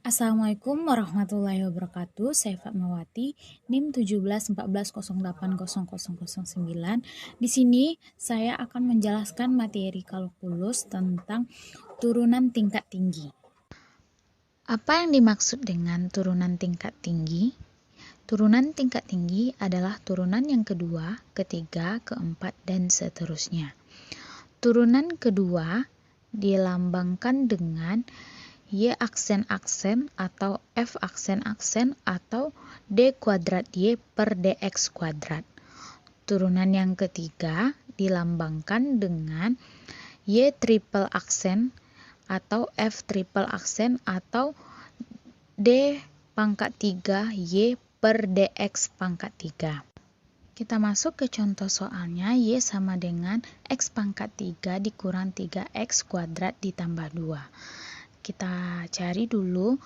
Assalamualaikum warahmatullahi wabarakatuh. Saya Fatmawati, NIM 1714080009. Di sini saya akan menjelaskan materi kalkulus tentang turunan tingkat tinggi. Apa yang dimaksud dengan turunan tingkat tinggi? Turunan tingkat tinggi adalah turunan yang kedua, ketiga, keempat, dan seterusnya. Turunan kedua dilambangkan dengan Y aksen-aksen atau F aksen-aksen atau D kuadrat Y per DX kuadrat. Turunan yang ketiga dilambangkan dengan Y triple aksen atau F triple aksen atau D pangkat 3 Y per DX pangkat 3. Kita masuk ke contoh soalnya. Y sama dengan X pangkat 3 dikurang 3X kuadrat ditambah 2. Kita cari dulu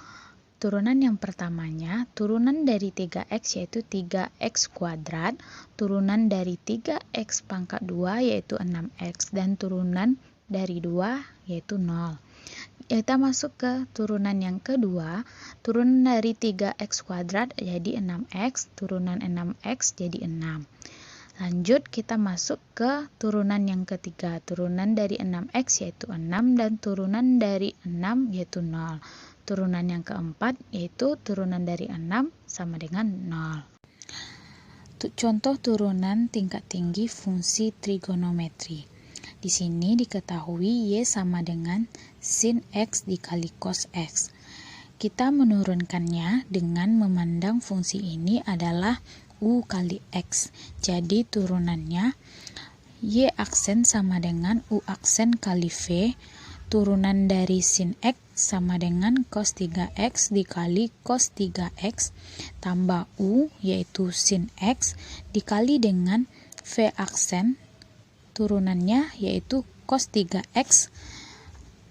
turunan yang pertamanya. Turunan dari 3X yaitu 3X kuadrat. Turunan dari 3X pangkat 2 yaitu 6X. Dan turunan dari 2 yaitu 0. Kita masuk ke turunan yang kedua. Turunan dari 3X kuadrat jadi 6X. Turunan 6X jadi 6. Lanjut kita masuk ke turunan yang ketiga. Turunan dari 6X yaitu 6 dan turunan dari 6 yaitu 0. Turunan yang keempat yaitu turunan dari 6 sama dengan 0. Contoh turunan tingkat tinggi fungsi trigonometri. Di sini diketahui Y sama dengan sin X dikali cos X. Kita menurunkannya dengan memandang fungsi ini adalah U kali X. Jadi turunannya Y aksen sama dengan U aksen kali V. Turunan dari sin X sama dengan cos 3X dikali cos 3X tambah U yaitu sin X dikali dengan V aksen. Turunannya yaitu cos 3X.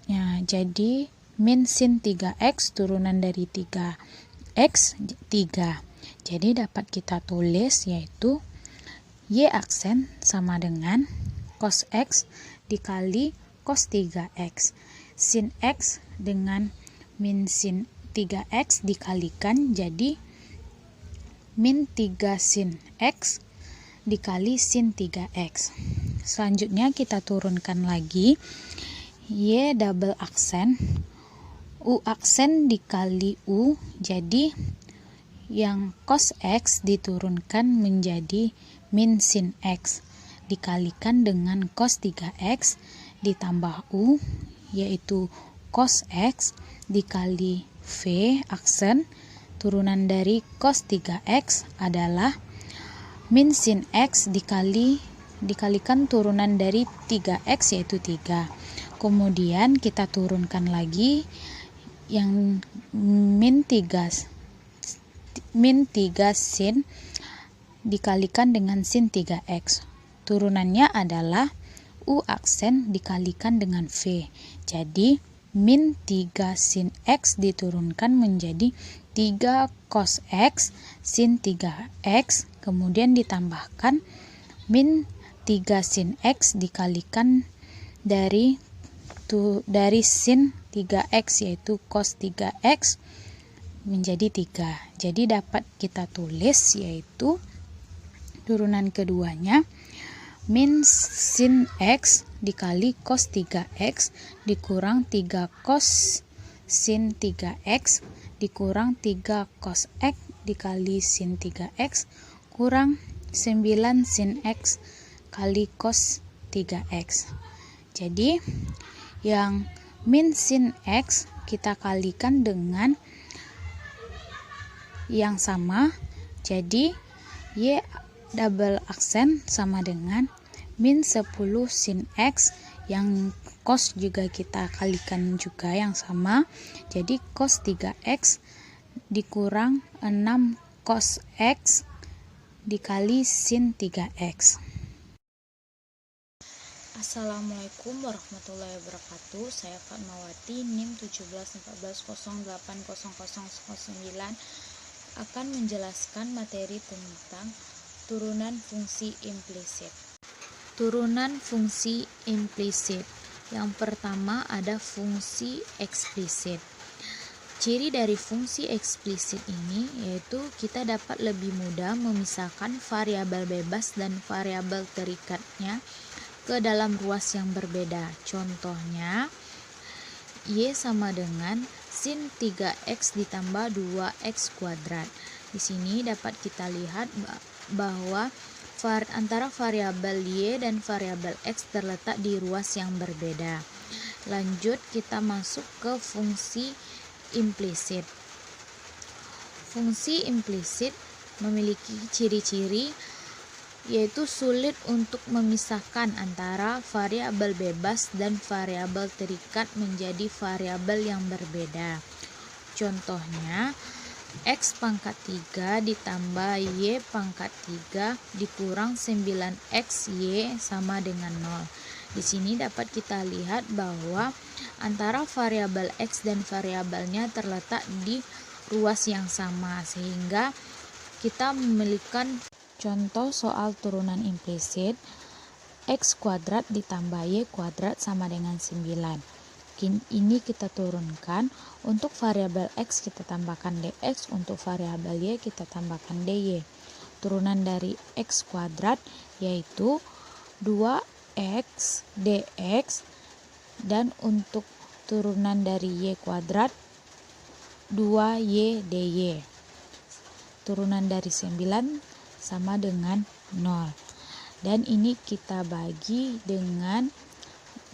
Ya, jadi min sin 3X turunan dari 3X 3. Jadi dapat kita tulis yaitu Y aksen sama dengan cos X dikali cos 3X. Sin X dengan min sin 3X dikalikan jadi min 3 sin X dikali sin 3X. Selanjutnya kita turunkan lagi Y double aksen U aksen dikali U, jadi yang cos X diturunkan menjadi min sin X dikalikan dengan cos 3X ditambah U yaitu cos X dikali V aksen. Turunan dari cos 3X adalah min sin X dikalikan turunan dari 3X yaitu 3. Kemudian kita turunkan lagi yang min 3 sin dikalikan dengan sin 3X. Turunannya adalah U aksen dikalikan dengan V. Jadi min 3 sin X diturunkan menjadi 3 cos X sin 3X. Kemudian ditambahkan min 3 sin X dikalikan dari sin 3X yaitu cos 3X menjadi 3. Jadi dapat kita tulis yaitu turunan keduanya min sin X dikali cos 3X dikurang 3 cos sin 3X dikurang 3 cos X dikali sin 3X kurang 9 sin X kali cos 3X. Jadi yang min sin X kita kalikan dengan yang sama, jadi Y double aksen sama dengan min 10 sin X, yang cos juga kita kalikan juga yang sama, jadi cos 3X dikurang 6 cos X dikali sin 3X. Assalamualaikum warahmatullahi wabarakatuh. Saya Fatmawati, NIM 1714080009 akan menjelaskan materi tentang turunan fungsi implisit. Turunan fungsi implisit. Yang pertama ada fungsi eksplisit. Ciri dari fungsi eksplisit ini yaitu kita dapat lebih mudah memisahkan variabel bebas dan variabel terikatnya ke dalam ruas yang berbeda. Contohnya, Y sama dengan sin 3x ditambah 2x kuadrat. Di sini dapat kita lihat bahwa antara variabel Y dan variabel X terletak di ruas yang berbeda. Lanjut, kita masuk ke fungsi implisit. Fungsi implisit memiliki ciri-ciri yaitu sulit untuk memisahkan antara variabel bebas dan variabel terikat menjadi variabel yang berbeda. Contohnya, X pangkat 3 ditambah Y pangkat 3 dikurang 9X Y sama dengan 0. Di sini dapat kita lihat bahwa antara variabel X dan variabelnya terletak di ruas yang sama, sehingga kita memiliki contoh soal turunan implisit. X kuadrat ditambah Y kuadrat sama dengan 9. Ini kita turunkan. Untuk variabel X kita tambahkan dx, untuk variabel Y kita tambahkan dy. Turunan dari X kuadrat yaitu 2x dx, dan untuk turunan dari Y kuadrat 2y dy. Turunan dari 9 sama dengan 0. Dan ini kita bagi dengan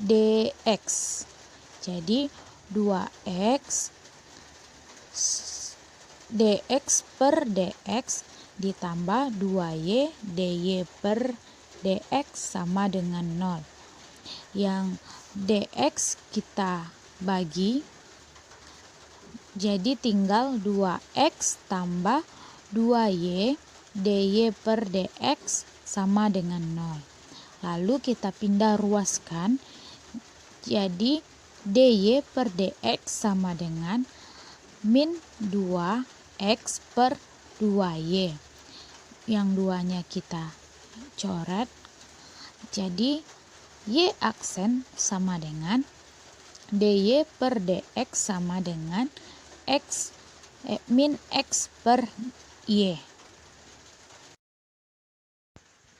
dx. Jadi 2x dx per dx ditambah 2y dy per dx sama dengan 0. Yang dx kita bagi, jadi tinggal 2x tambah 2y dy per dx sama dengan 0. Lalu kita pindah ruaskan, jadi dy per dx sama dengan min 2x per 2y. Yang duanya kita coret, jadi y aksen sama dengan dy per dx sama dengan min x per y.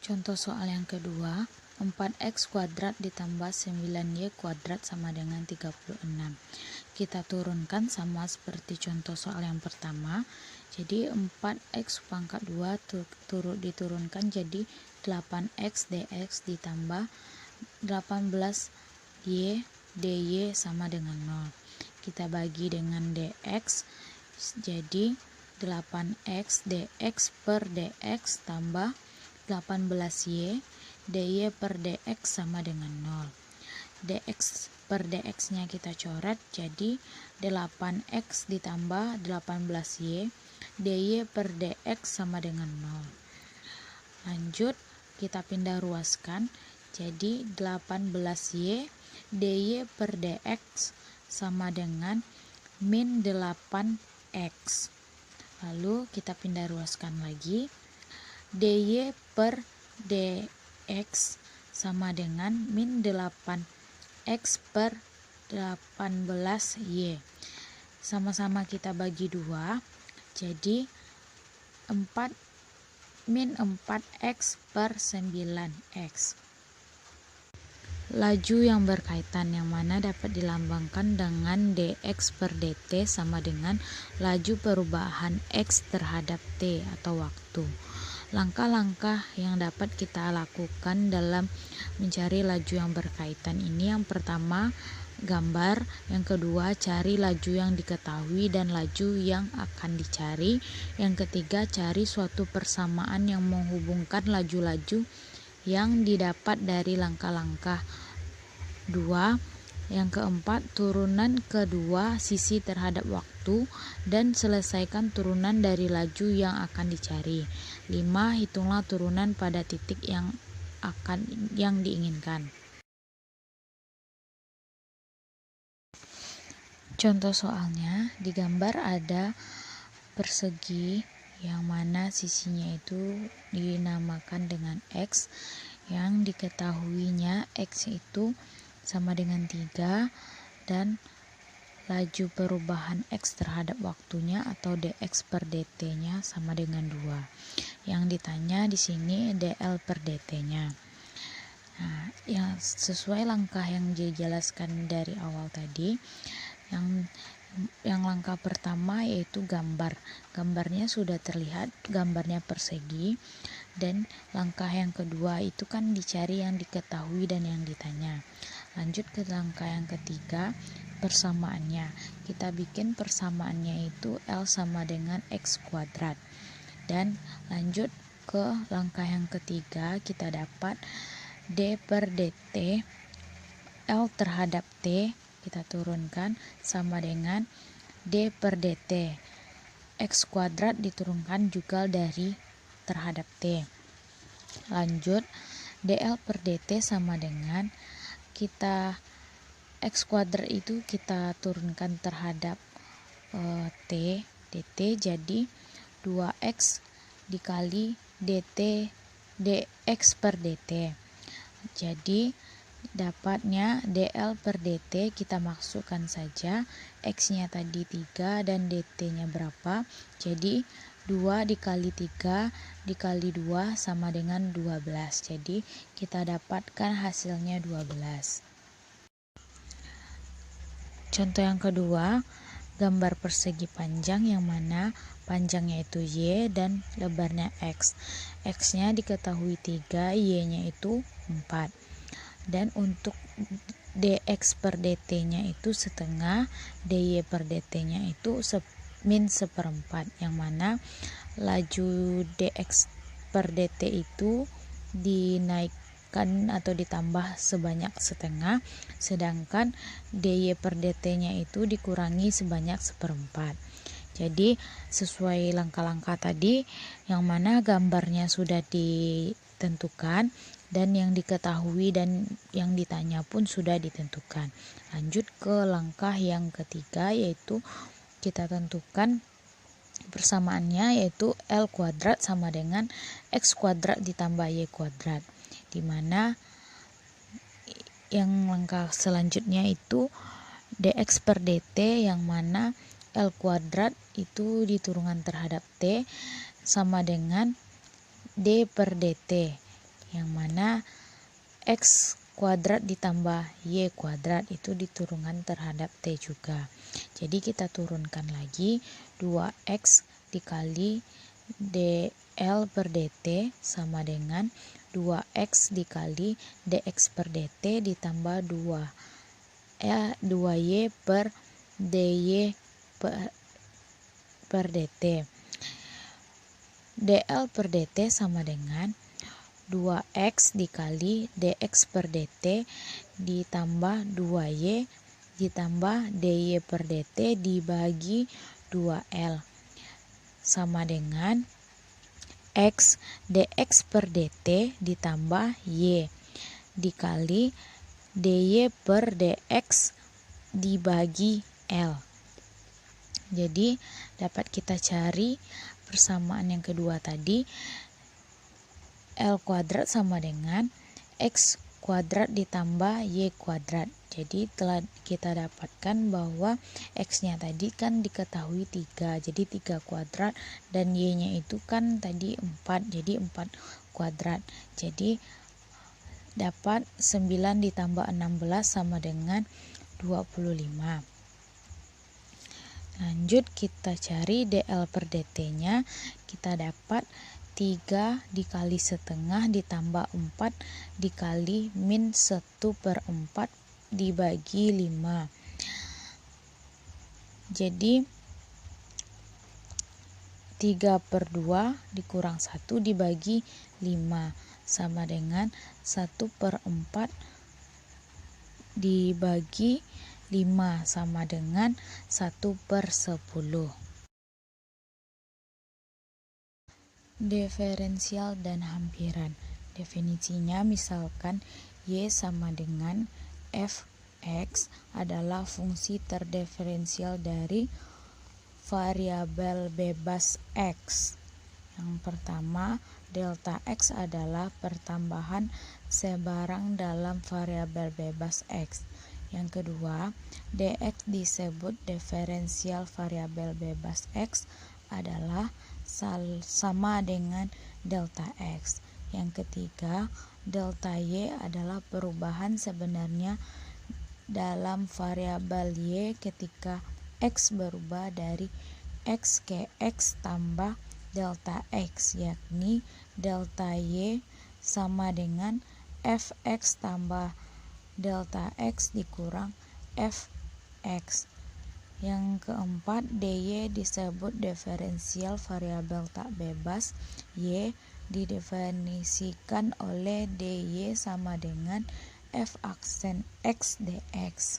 Contoh soal yang kedua, 4x kuadrat ditambah 9y kuadrat sama dengan 36. Kita turunkan sama seperti contoh soal yang pertama. Jadi 4x pangkat 2 turut diturunkan jadi 8x dx ditambah 18y dy sama dengan 0. Kita bagi dengan dx, jadi 8x dx per dx tambah 18y dy per dx sama dengan 0. Dx per dx nya kita coret, jadi 8x ditambah 18y dy per dx sama dengan 0. Lanjut, kita pindah ruaskan, jadi 18y dy per dx sama dengan min 8x. Lalu kita pindah ruaskan lagi, dy per dx sama dengan min 8x per 18y. Sama-sama kita bagi 2, jadi min 4x per 9x. Laju yang berkaitan yang mana dapat dilambangkan dengan dx per dt sama dengan laju perubahan x terhadap t atau waktu. Langkah-langkah yang dapat kita lakukan dalam mencari laju yang berkaitan ini, yang pertama gambar, yang kedua cari laju yang diketahui dan laju yang akan dicari, yang ketiga cari suatu persamaan yang menghubungkan laju-laju yang didapat dari langkah-langkah 2. Yang keempat, turunan kedua sisi terhadap waktu dan selesaikan turunan dari laju yang akan dicari. 5. Hitunglah turunan pada titik yang diinginkan. Contoh soalnya, di gambar ada persegi yang mana sisinya itu dinamakan dengan X, yang diketahuinya X itu sama dengan 3 dan laju perubahan X terhadap waktunya atau dx per dt-nya sama dengan 2. Yang ditanya di sini dl per dt-nya. Nah, yang sesuai langkah yang dijelaskan dari awal tadi, yang langkah pertama yaitu gambarnya sudah terlihat, gambarnya persegi. Dan langkah yang kedua itu kan dicari yang diketahui dan yang ditanya. Lanjut ke langkah yang ketiga, persamaannya. Kita bikin persamaannya itu L sama dengan X kuadrat. Dan lanjut ke langkah yang ketiga, kita dapat D per dt L terhadap T kita turunkan sama dengan D per dt X kuadrat diturunkan juga dari terhadap T. Lanjut, dl per dt sama dengan kita X kuadrat itu kita turunkan terhadap T dt, jadi 2x dikali dt dx per dt. Jadi dapatnya dl per dt kita masukkan saja, x-nya tadi 3 dan dt-nya berapa. Jadi 2 dikali 3 dikali 2 sama dengan 12. Jadi kita dapatkan hasilnya 12. Contoh yang kedua, gambar persegi panjang yang mana panjangnya itu Y dan lebarnya X. X-nya diketahui 3, Y-nya itu 4. Dan untuk dx per dt-nya itu setengah, dy per dt-nya itu min seperempat, yang mana laju dx per dt itu dinaikkan atau ditambah sebanyak setengah, sedangkan dy per dt-nya itu dikurangi sebanyak seperempat. Jadi sesuai langkah-langkah tadi, yang mana gambarnya sudah ditentukan dan yang diketahui dan yang ditanya pun sudah ditentukan. Lanjut ke langkah yang ketiga, yaitu kita tentukan persamaannya, yaitu L kuadrat sama dengan X kuadrat ditambah Y kuadrat, dimana yang langkah selanjutnya itu dx per dt, yang mana L kuadrat itu diturunkan terhadap T sama dengan D per dt, yang mana X kuadrat ditambah Y kuadrat itu diturunkan terhadap T juga. Jadi kita turunkan lagi, 2X dikali dl per dt sama dengan 2X dikali dx per dt ditambah 2Y per dy per dt. dl per dt sama dengan 2x dikali dx per dt ditambah 2y ditambah dy per dt dibagi 2l sama dengan x dx per dt ditambah y dikali dy per dx dibagi l. Jadi dapat kita cari persamaan yang kedua tadi, L kuadrat sama dengan X kuadrat ditambah Y kuadrat. Jadi telah kita dapatkan bahwa X-nya tadi kan diketahui 3, jadi 3 kuadrat, dan Y-nya itu kan tadi 4, jadi 4 kuadrat. Jadi dapat 9 ditambah 16 sama dengan 25. Lanjut kita cari dl per dt-nya, kita dapat 3 dikali setengah ditambah 4 dikali min 1 per 4 dibagi 5. Jadi 3 per 2 dikurang 1 dibagi 5 sama dengan 1 per 4 dibagi 5 sama dengan 1 per 10. Diferensial dan hampiran. Definisinya misalkan Y sama dengan fx adalah fungsi terdiferensial dari variabel bebas x. Yang pertama, delta x adalah pertambahan sebarang dalam variabel bebas x. Yang kedua, dx disebut diferensial variabel bebas x adalah sama dengan delta x. Yang ketiga, delta y adalah perubahan sebenarnya dalam variabel y ketika x berubah dari x ke x tambah delta x, yakni delta y sama dengan fx tambah delta x dikurang fx. Yang keempat, dy disebut diferensial variabel tak bebas. Y didefinisikan oleh dy sama dengan f aksen x dx.